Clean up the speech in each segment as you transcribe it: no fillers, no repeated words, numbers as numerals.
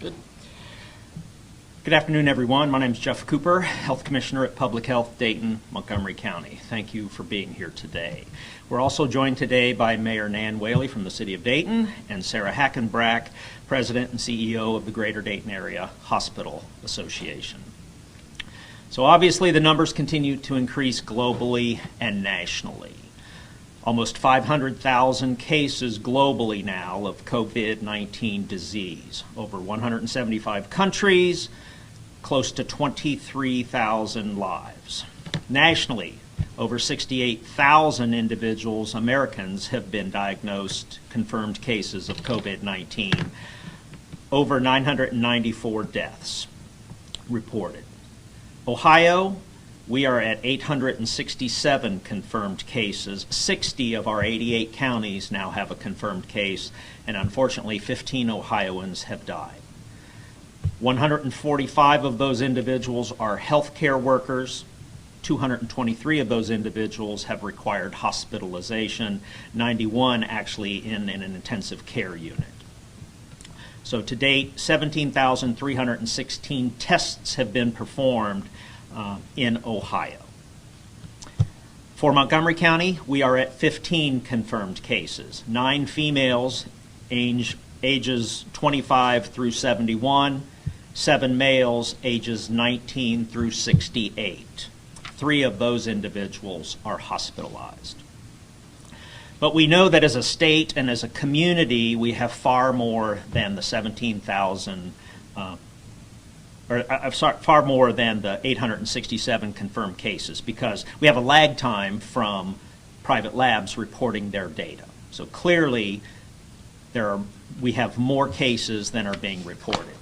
Good. Good afternoon, everyone. My name is Jeff Cooper, Health Commissioner at Public Health, Dayton, Montgomery County. Thank you for being here today. We're also joined today by Mayor Nan Whaley from the City of Dayton and Sarah Hackenbrack, President and CEO of the Greater Dayton Area Hospital Association. So obviously the numbers continue to increase globally and nationally. Almost 500,000 cases globally now of COVID-19 disease. Over 175 countries, close to 23,000 lives. Nationally, over 68,000 individuals, Americans, have been diagnosed, confirmed cases of COVID-19. Over 994 deaths reported. Ohio, we are at 867 confirmed cases. 60 of our 88 counties now have a confirmed case, and unfortunately 15 Ohioans have died. 145 of those individuals are healthcare workers. 223 of those individuals have required hospitalization, 91 actually in an intensive care unit. So to date, 17,316 tests have been performed in Ohio. For Montgomery County, we are at 15 confirmed cases, 9 females ages 25 through 71, 7 males ages 19 through 68. 3 of those individuals are hospitalized. But we know that as a state and as a community, we have far more than the 17,000 far more than the 867 confirmed cases, because we have a lag time from private labs reporting their data. So clearly, we have more cases than are being reported.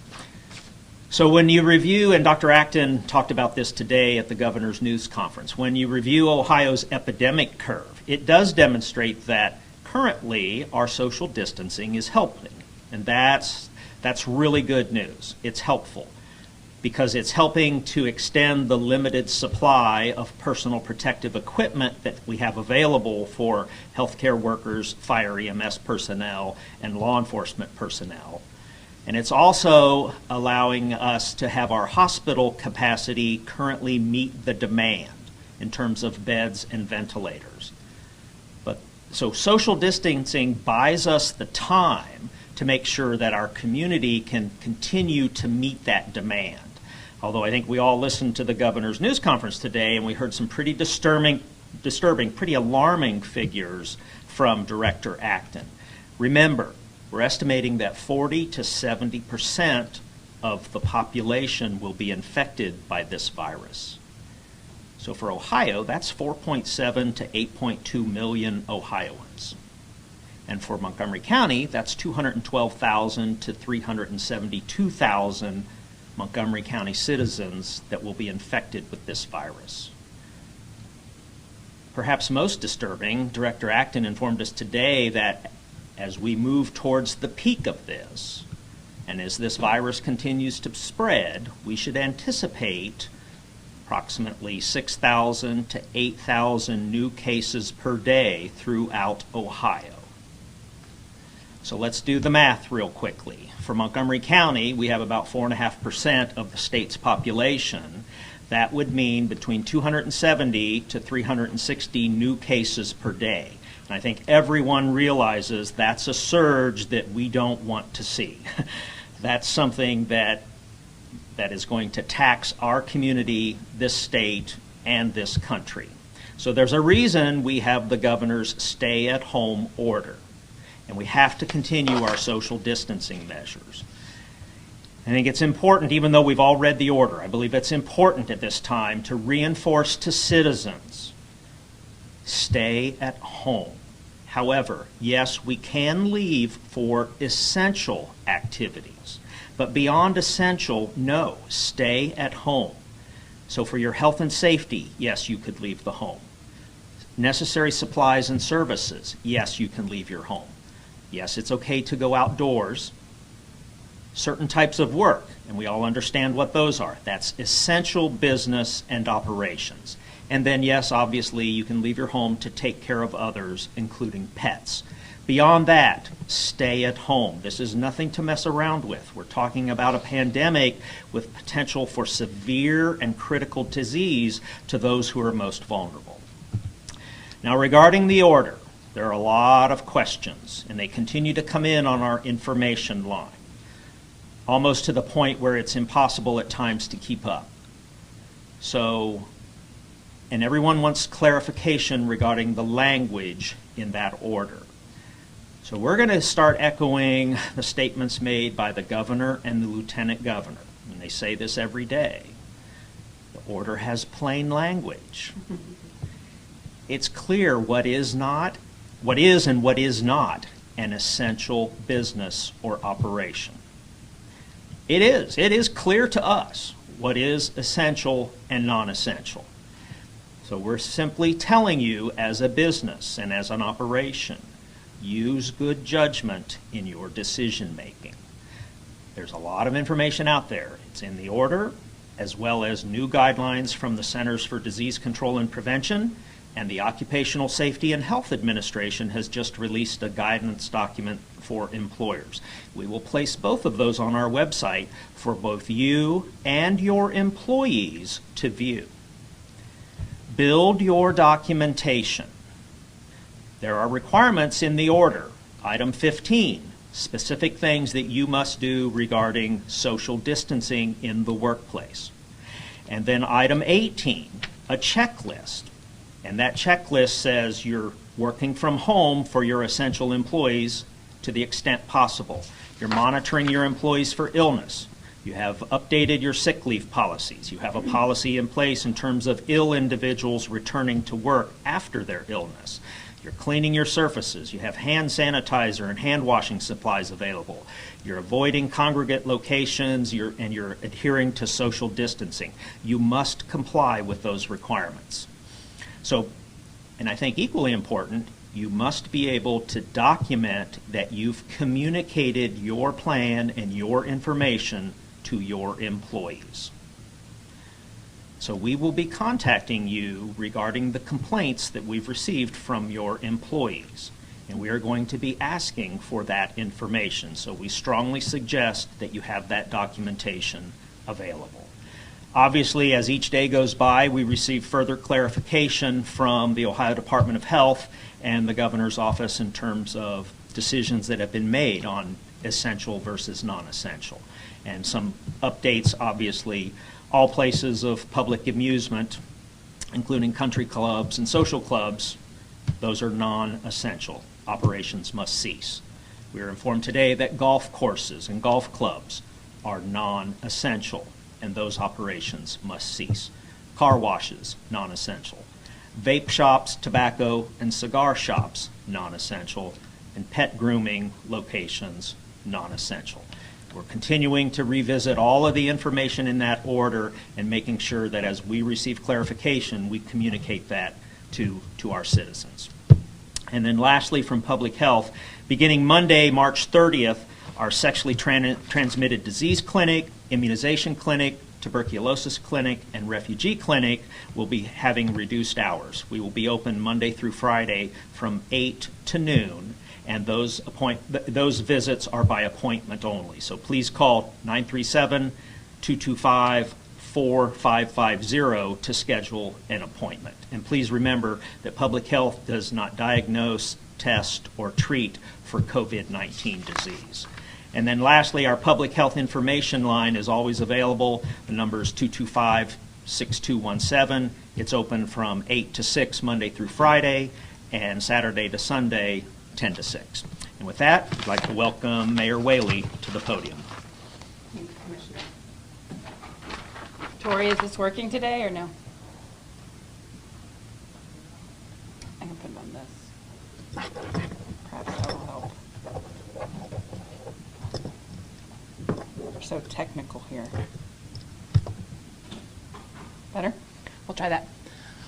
So when you review, and Dr. Acton talked about this today at the Governor's News Conference, when you review Ohio's epidemic curve, it does demonstrate that currently our social distancing is helping. And that's really good news. It's helpful, because it's helping to extend the limited supply of personal protective equipment that we have available for healthcare workers, fire EMS personnel, and law enforcement personnel. And it's also allowing us to have our hospital capacity currently meet the demand in terms of beds and ventilators. So social distancing buys us the time to make sure that our community can continue to meet that demand. Although I think we all listened to the Governor's News Conference today, and we heard some pretty disturbing, pretty alarming figures from Director Acton. Remember, we're estimating that 40 to 70% of the population will be infected by this virus. So for Ohio, that's 4.7 to 8.2 million Ohioans. And for Montgomery County, that's 212,000 to 372,000 Montgomery County citizens that will be infected with this virus. Perhaps most disturbing, Director Acton informed us today that as we move towards the peak of this, and as this virus continues to spread, we should anticipate approximately 6,000 to 8,000 new cases per day throughout Ohio. So let's do the math real quickly. For Montgomery County, we have about 4.5% of the state's population. That would mean between 270 to 360 new cases per day. And I think everyone realizes that's a surge that we don't want to see. That's something that is going to tax our community, this state, and this country. So there's a reason we have the governor's stay-at-home order. And we have to continue our social distancing measures. I think it's important, even though we've all read the order, I believe it's important at this time to reinforce to citizens, stay at home. However, yes, we can leave for essential activities, but beyond essential, no, stay at home. So for your health and safety, yes, you could leave the home. Necessary supplies and services, yes, you can leave your home. Yes, it's okay to go outdoors. Certain types of work, and we all understand what those are. That's essential business and operations. And then, yes, obviously, you can leave your home to take care of others, including pets. Beyond that, stay at home. This is nothing to mess around with. We're talking about a pandemic with potential for severe and critical disease to those who are most vulnerable. Now, regarding the order, there are a lot of questions, and they continue to come in on our information line, almost to the point where it's impossible at times to keep up. So, and everyone wants clarification regarding the language in that order. So we're going to start echoing the statements made by the governor and the lieutenant governor. And they say this every day. The order has plain language. It's clear what is and what is not an essential business or operation. It is clear to us what is essential and non-essential. So we're simply telling you as a business and as an operation, use good judgment in your decision making. There's a lot of information out there. It's in the order, as well as new guidelines from the Centers for Disease Control and Prevention, and the Occupational Safety and Health Administration has just released a guidance document for employers. We will place both of those on our website for both you and your employees to view. Build your documentation. There are requirements in the order. Item 15, specific things that you must do regarding social distancing in the workplace. And then item 18, a checklist. And that checklist says you're working from home for your essential employees to the extent possible. You're monitoring your employees for illness. You have updated your sick leave policies. You have a policy in place in terms of ill individuals returning to work after their illness. You're cleaning your surfaces. You have hand sanitizer and hand washing supplies available. You're avoiding congregate locations, and you're adhering to social distancing. You must comply with those requirements. So, and I think equally important, you must be able to document that you've communicated your plan and your information to your employees. So we will be contacting you regarding the complaints that we've received from your employees, and we are going to be asking for that information. So we strongly suggest that you have that documentation available. Obviously, as each day goes by, we receive further clarification from the Ohio Department of Health and the governor's office in terms of decisions that have been made on essential versus non-essential. And some updates, obviously, all places of public amusement, including country clubs and social clubs, those are non-essential. Operations must cease. We are informed today that golf courses and golf clubs are non-essential, and those operations must cease. Car washes, non-essential. Vape shops, tobacco, and cigar shops, non-essential. And pet grooming locations, non-essential. We're continuing to revisit all of the information in that order and making sure that as we receive clarification, we communicate that to our citizens. And then lastly, from Public Health, beginning Monday, March 30th, our sexually transmitted disease clinic, immunization clinic, tuberculosis clinic, and refugee clinic will be having reduced hours. We will be open Monday through Friday from 8 to noon. And those visits are by appointment only. So please call 937-225-4550 to schedule an appointment. And please remember that public health does not diagnose, test, or treat for COVID-19 disease. And then lastly, our public health information line is always available. The number is 225-6217. It's open from 8 to 6 Monday through Friday, and Saturday to Sunday 10 to 6. And with that, I'd like to welcome Mayor Whaley to the podium. Thank you, Commissioner. Tori, is this working today or no? I can put it on this. Perhaps that will help. We're so technical here. Better? We'll try that.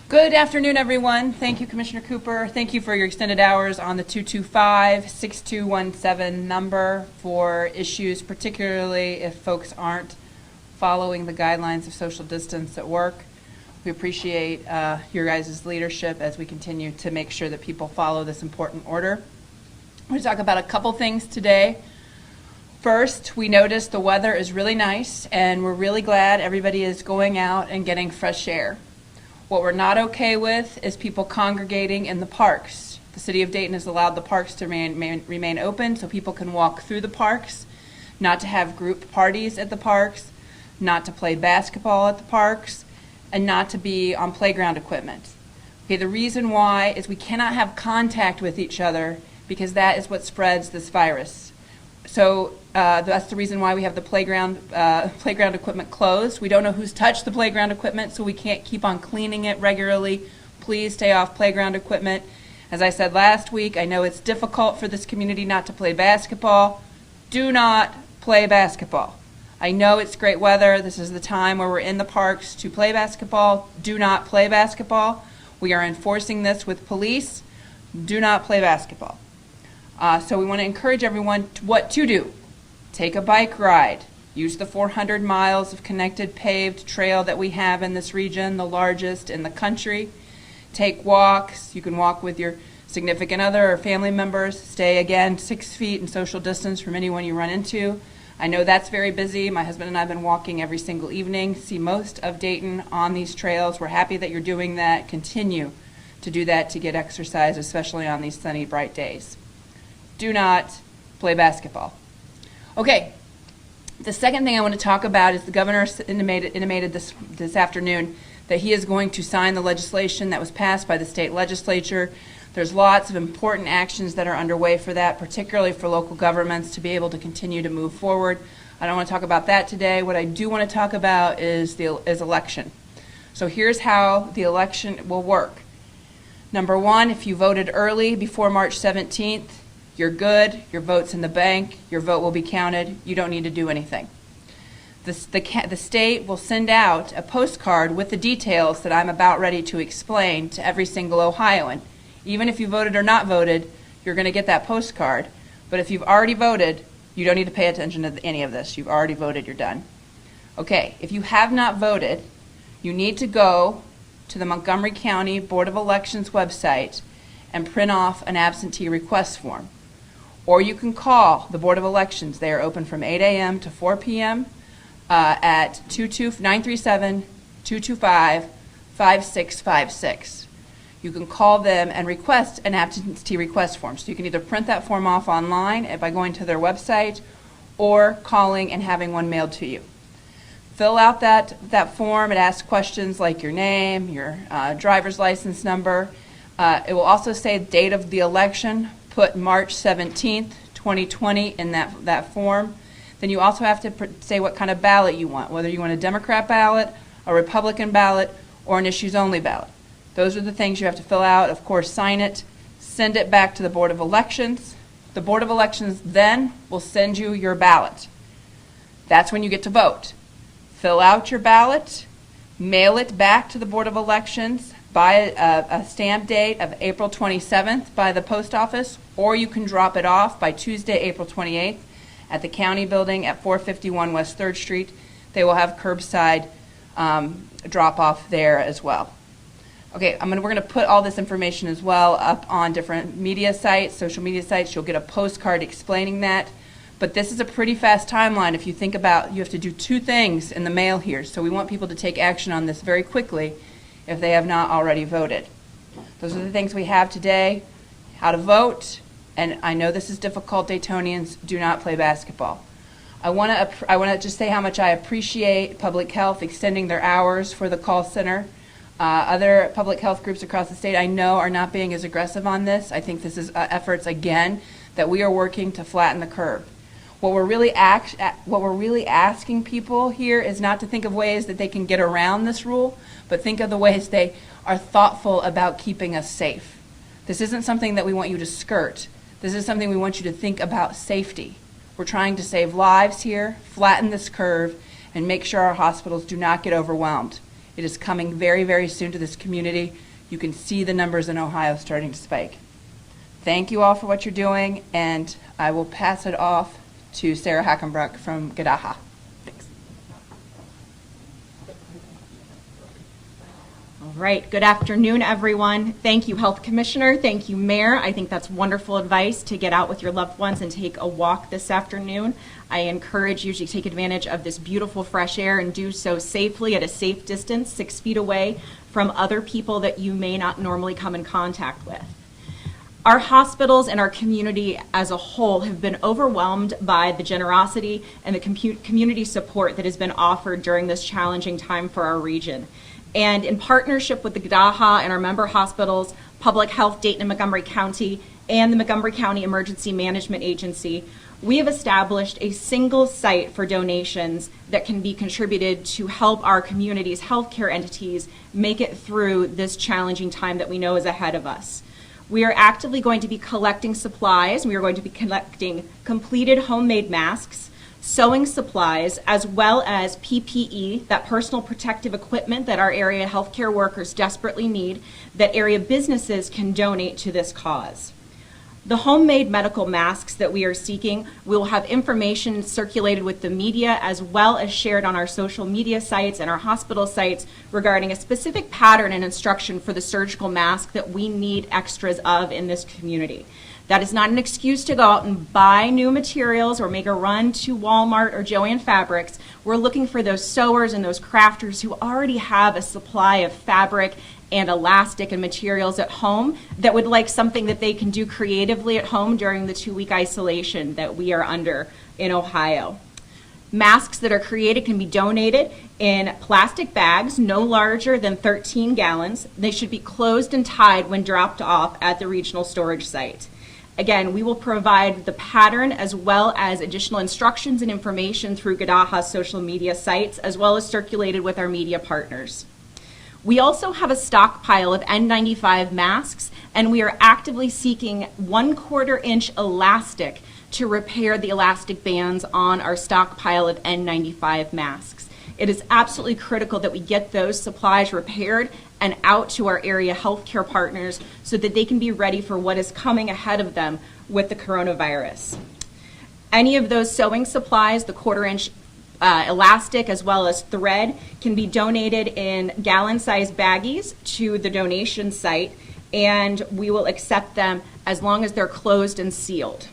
Good afternoon, everyone. Thank you, Commissioner Cooper. Thank you for your extended hours on the 225-6217 number for issues, particularly if folks aren't following the guidelines of social distance at work. We appreciate your guys' leadership as we continue to make sure that people follow this important order. We're going to talk about a couple things today. First, we noticed the weather is really nice, and we're really glad everybody is going out and getting fresh air. What we're not okay with is people congregating in the parks. The City of Dayton has allowed the parks to remain open so people can walk through the parks, not to have group parties at the parks, not to play basketball at the parks, and not to be on playground equipment. Okay, the reason why is we cannot have contact with each other because that is what spreads this virus. So that's the reason why we have the playground equipment closed. We don't know who's touched the playground equipment, so we can't keep on cleaning it regularly. Please stay off playground equipment. As I said last week, I know it's difficult for this community not to play basketball. Do not play basketball. I know it's great weather. This is the time where we're in the parks to play basketball. Do not play basketball. We are enforcing this with police. Do not play basketball. So we want to encourage everyone what to do. Take a bike ride. Use the 400 miles of connected paved trail that we have in this region, the largest in the country. Take walks. You can walk with your significant other or family members. Stay, again, 6 feet in social distance from anyone you run into. I know that's very busy. My husband and I have been walking every single evening, see most of Dayton on these trails. We're happy that you're doing that. Continue to do that to get exercise, especially on these sunny, bright days. Do not play basketball. Okay, the second thing I want to talk about is the governor intimated this afternoon that he is going to sign the legislation that was passed by the state legislature. There's lots of important actions that are underway for that, particularly for local governments to be able to continue to move forward. I don't want to talk about that today. What I do want to talk about is election. So here's how the election will work. Number one, if you voted early before March 17th, you're good, your vote's in the bank, your vote will be counted, you don't need to do anything. The state will send out a postcard with the details that I'm about ready to explain to every single Ohioan. Even if you voted or not voted, you're going to get that postcard. But if you've already voted, you don't need to pay attention to any of this. You've already voted, you're done. Okay, if you have not voted, you need to go to the Montgomery County Board of Elections website and print off an absentee request form. Or you can call the Board of Elections. They are open from 8 a.m. to 4 p.m. At 937-225-5656. You can call them and request an absentee request form. So you can either print that form off online by going to their website or calling and having one mailed to you. Fill out that form. It asks questions like your name, your driver's license number. It will also say the date of the election. Put March 17th, 2020 in that form. Then you also have to say what kind of ballot you want, whether you want a Democrat ballot, a Republican ballot, or an issues-only ballot. Those are the things you have to fill out. Of course, sign it, send it back to the Board of Elections. The Board of Elections then will send you your ballot. That's when you get to vote. Fill out your ballot, mail it back to the Board of Elections by a stamp date of April 27th by the post office, or you can drop it off by Tuesday, April 28th at the county building at 451 West 3rd Street. They will have curbside drop-off there as well. Okay, we're going to put all this information as well up on different media sites, social media sites. You'll get a postcard explaining that. But this is a pretty fast timeline if you think about you have to do 2 things in the mail here. So we want people to take action on this very quickly if they have not already voted. Those are the things we have today. How to vote, and I know this is difficult, Daytonians, do not play basketball. I want to just say how much I appreciate public health extending their hours for the call center. Other public health groups across the state I know are not being as aggressive on this. I think this is efforts, again, that we are working to flatten the curve. What we're really asking people here is not to think of ways that they can get around this rule, but think of the ways they are thoughtful about keeping us safe. This isn't something that we want you to skirt. This is something we want you to think about safety. We're trying to save lives here, flatten this curve, and make sure our hospitals do not get overwhelmed. It is coming very, very soon to this community. You can see the numbers in Ohio starting to spike. Thank you all for what you're doing, and I will pass it off to Sarah Hackenbruck from Gadaha. Thanks. All right, good afternoon, everyone. Thank you, Health Commissioner. Thank you, Mayor. I think that's wonderful advice to get out with your loved ones and take a walk this afternoon. I encourage you to take advantage of this beautiful fresh air and do so safely at a safe distance, 6 feet away from other people that you may not normally come in contact with. Our hospitals and our community as a whole have been overwhelmed by the generosity and the community support that has been offered during this challenging time for our region. And in partnership with the GDAHA and our member hospitals, Public Health Dayton and Montgomery County, and the Montgomery County Emergency Management Agency, we have established a single site for donations that can be contributed to help our community's healthcare entities make it through this challenging time that we know is ahead of us. We are actively going to be collecting supplies. We are going to be collecting completed homemade masks, sewing supplies, as well as PPE, that personal protective equipment that our area healthcare workers desperately need, that area businesses can donate to this cause. The homemade medical masks that we are seeking, we will have information circulated with the media as well as shared on our social media sites and our hospital sites regarding a specific pattern and instruction for the surgical mask that we need extras of in this community. That is not an excuse to go out and buy new materials or make a run to Walmart or Joann Fabrics. We're looking for those sewers and those crafters who already have a supply of fabric and elastic and materials at home that would like something that they can do creatively at home during the 2-week isolation that we are under in Ohio. Masks that are created can be donated in plastic bags no larger than 13 gallons. They should be closed and tied when dropped off at the regional storage site. Again, we will provide the pattern as well as additional instructions and information through GDAHA's social media sites, as well as circulated with our media partners. We also have a stockpile of N95 masks, and we are actively seeking 1/4 inch elastic to repair the elastic bands on our stockpile of N95 masks. It is absolutely critical that we get those supplies repaired and out to our area healthcare partners so that they can be ready for what is coming ahead of them with the coronavirus. Any of those sewing supplies, the 1/4 inch elastic as well as thread, can be donated in gallon-sized baggies to the donation site, and we will accept them as long as they're closed and sealed.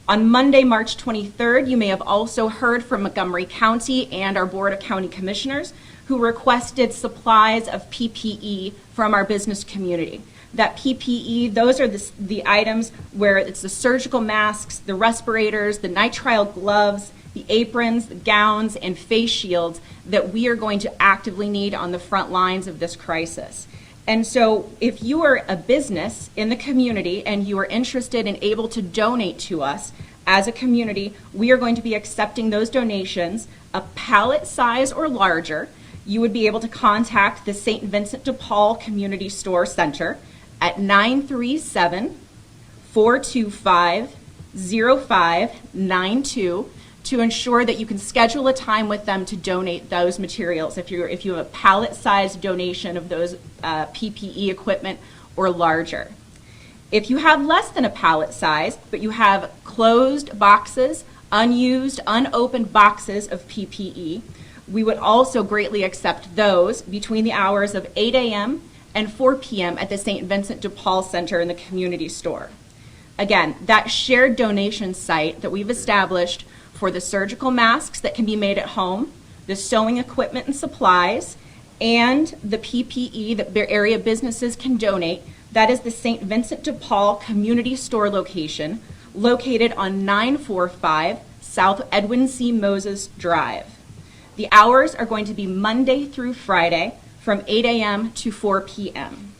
On Monday, March 23rd, you may have also heard from Montgomery County and our Board of County Commissioners who requested supplies of PPE from our business community. That PPE, those are the items where it's the surgical masks, the respirators, the nitrile gloves, the aprons, the gowns, and face shields that we are going to actively need on the front lines of this crisis. And so if you are a business in the community and you are interested and able to donate to us as a community, we are going to be accepting those donations, a pallet size or larger. You would be able to contact the St. Vincent de Paul Community Store Center at 937-425-0592 to ensure that you can schedule a time with them to donate those materials if you have a pallet-sized donation of those PPE equipment or larger. If you have less than a pallet size, but you have closed boxes, unused, unopened boxes of PPE, we would also greatly accept those between the hours of 8 a.m. and 4 p.m. at the St. Vincent de Paul Center in the community store. Again, that shared donation site that we've established for the surgical masks that can be made at home, the sewing equipment and supplies, and the PPE that area businesses can donate, that is the St. Vincent de Paul Community Store location, located on 945 South Edwin C. Moses Drive. The hours are going to be Monday through Friday from 8 a.m. to 4 p.m.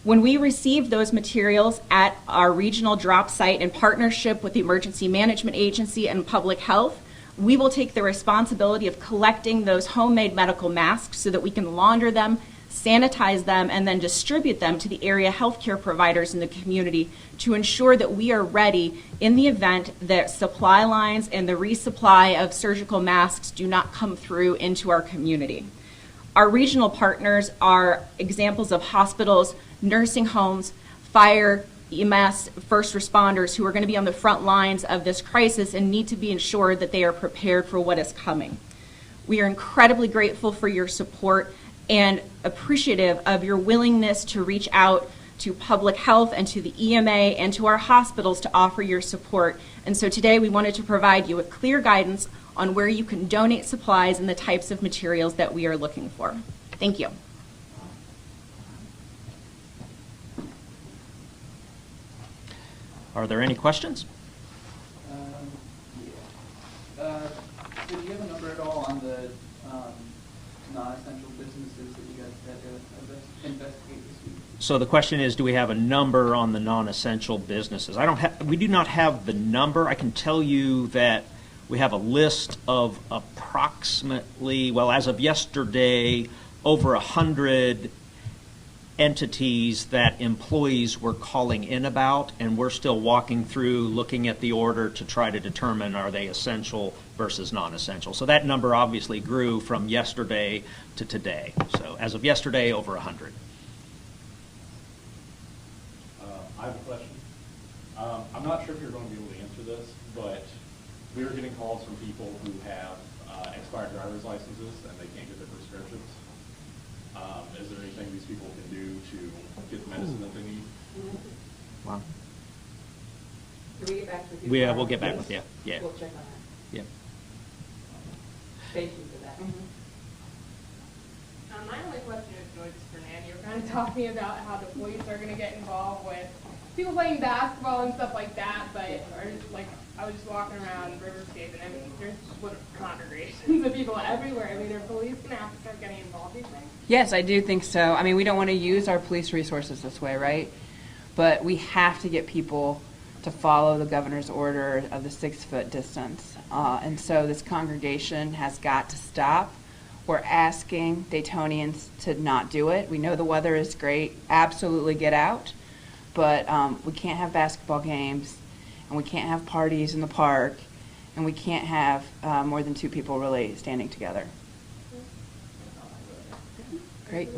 When we receive those materials at our regional drop site in partnership with the Emergency Management Agency and Public Health, we will take the responsibility of collecting those homemade medical masks so that we can launder them, sanitize them, and then distribute them to the area healthcare providers in the community to ensure that we are ready in the event that supply lines and the resupply of surgical masks do not come through into our community. Our regional partners are examples of hospitals, nursing homes, fire, EMS, first responders who are going to be on the front lines of this crisis and need to be ensured that they are prepared for what is coming. We are incredibly grateful for your support and appreciative of your willingness to reach out to public health and to the EMA and to our hospitals to offer your support. And so today we wanted to provide you with clear guidance on where you can donate supplies and the types of materials that we are looking for. Thank you. Are there any questions? So do you have a number at all on the non-essential businesses that you guys had to investigate this week? So the question is, do we have a number on the non-essential businesses? We do not have the number. I can tell you that we have a list of approximately, well, as of yesterday, over 100 entities that employees were calling in about, and we're still walking through looking at the order to try to determine are they essential versus non-essential. So that number obviously grew from yesterday to today. So as of yesterday, over 100. I have a question. I'm not sure if you're going to be able to answer this, but we are getting calls from people who have expired driver's licenses and they can't get their prescriptions. Is there anything these people can do to get the medicine that they need? Wow. Can we get back with you? We'll get back with you. Yeah. We'll check on that. Yeah. Thank you for that. My only question is really just for Nan. You were kind of talking about how the police are going to get involved with people playing basketball and stuff like that, but I was just walking around Riverscape, and I mean, there's what congregations of people everywhere. I mean, are police going to have to start getting involved, do you think? Yes, I do think so. I mean, we don't want to use our police resources this way, right? But we have to get people to follow the governor's order of the 6-foot distance. And so this congregation has got to stop. We're asking Daytonians to not do it. We know the weather is great. Absolutely get out. But we can't have basketball games, and we can't have parties in the park, and we can't have more than 2 people really standing together. Great.